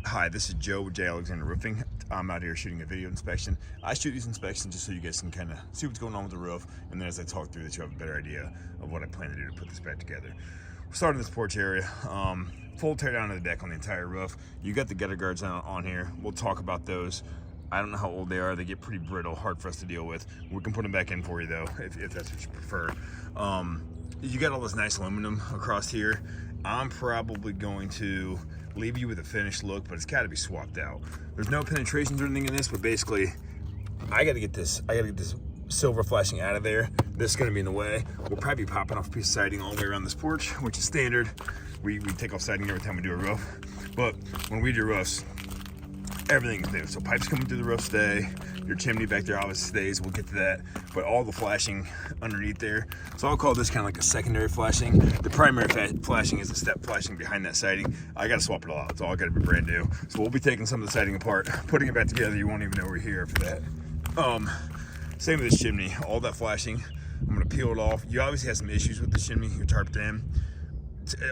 Hi, this is Joe with J. Alexander Roofing. I'm out here shooting a video inspection. I shoot these inspections just so you guys can kind of see what's going on with the roof, and then as I talk through this, you have a better idea of what I plan to do to put this back together. We're starting this porch area. Full tear down of the deck on the entire roof. You got the gutter guards on here. We'll talk about those. I don't know how old they are. They get pretty brittle, hard for us to deal with. We can put them back in for you though, if that's what you prefer. You got all this nice aluminum across here. I'm probably going to leave you with a finished look, but it's got to be swapped out. There's no penetrations or anything in this, but basically, I got to get this silver flashing out of there. This is going to be in the way. We'll probably be popping off a piece of siding all the way around this porch, which is standard. We take off siding every time we do a roof, but when we do roofs, everything's new. So pipes coming through the roof stay. Your chimney back there obviously stays. We'll get to that. But all the flashing underneath there. So I'll call this kind of like a secondary flashing. The primary flashing is the step flashing behind that siding. I got to swap it all out. It's all got to be brand new. So we'll be taking some of the siding apart, putting it back together. You won't even know we're here for that. Same with this chimney. All that flashing, I'm going to peel it off. You obviously have some issues with the chimney. You're tarped in.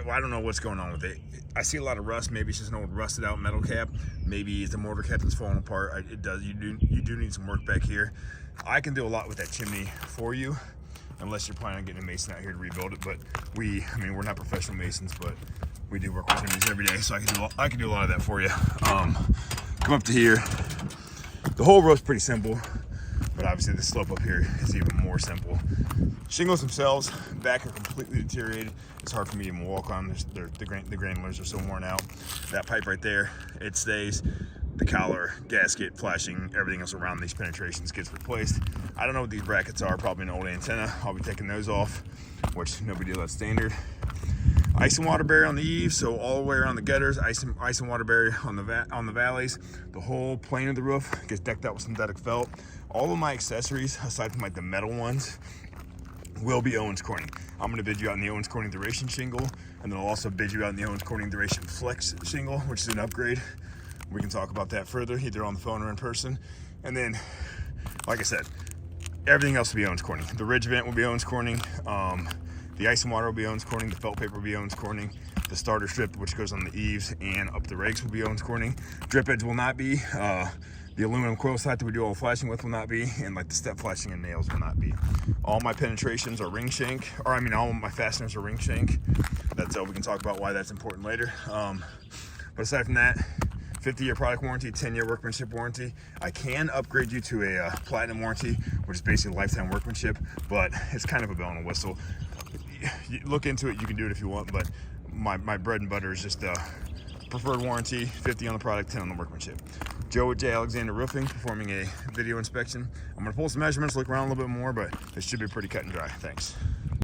I don't know what's going on with it. I see a lot of rust. Maybe it's just an old rusted out metal cap. Maybe it's a mortar cap that's falling apart. It does. You do need some work back here. I can do a lot with that chimney for you, unless you're planning on getting a mason out here to rebuild it. But we're not professional masons, but we do work with chimneys every day, so I can do a lot of that for you. Come up to here. The whole roof's pretty simple, but obviously the slope up here is even more simple. Shingles themselves, back are completely deteriorated. It's hard for me to even walk on. The granulars are so worn out. That pipe right there, it stays. The collar, gasket, flashing, everything else around these penetrations gets replaced. I don't know what these brackets are, probably an old antenna. I'll be taking those off, which no big deal, that's standard. Ice and water barrier on the eaves, so all the way around the gutters, ice and water barrier on the valleys. The whole plane of the roof gets decked out with synthetic felt. All of my accessories, aside from like the metal ones, will be Owens Corning. I'm going to bid you out in the Owens Corning Duration shingle, and then I'll also bid you out in the Owens Corning Duration Flex shingle, which is an upgrade. We can talk about that further, either on the phone or in person. And then, like I said, everything else will be Owens Corning. The ridge vent will be Owens Corning. The ice and water will be Owens Corning. The felt paper will be Owens Corning. The starter strip, which goes on the eaves and up the rags, will be Owens Corning. Drip edge will not be. The aluminum coil slide that we do all the flashing with will not be, and like the step flashing and nails will not be. All my penetrations are ring shank, all my fasteners are ring shank. That's we can talk about why that's important later. But aside from that, 50-year product warranty, 10-year workmanship warranty. I can upgrade you to a platinum warranty, which is basically lifetime workmanship, but it's kind of a bell and a whistle. You look into it, you can do it if you want, but my bread and butter is just preferred warranty, 50 on the product, 10 on the workmanship. Joe with J. Alexander Roofing, performing a video inspection. I'm gonna pull some measurements, look around a little bit more, but it should be pretty cut and dry. Thanks.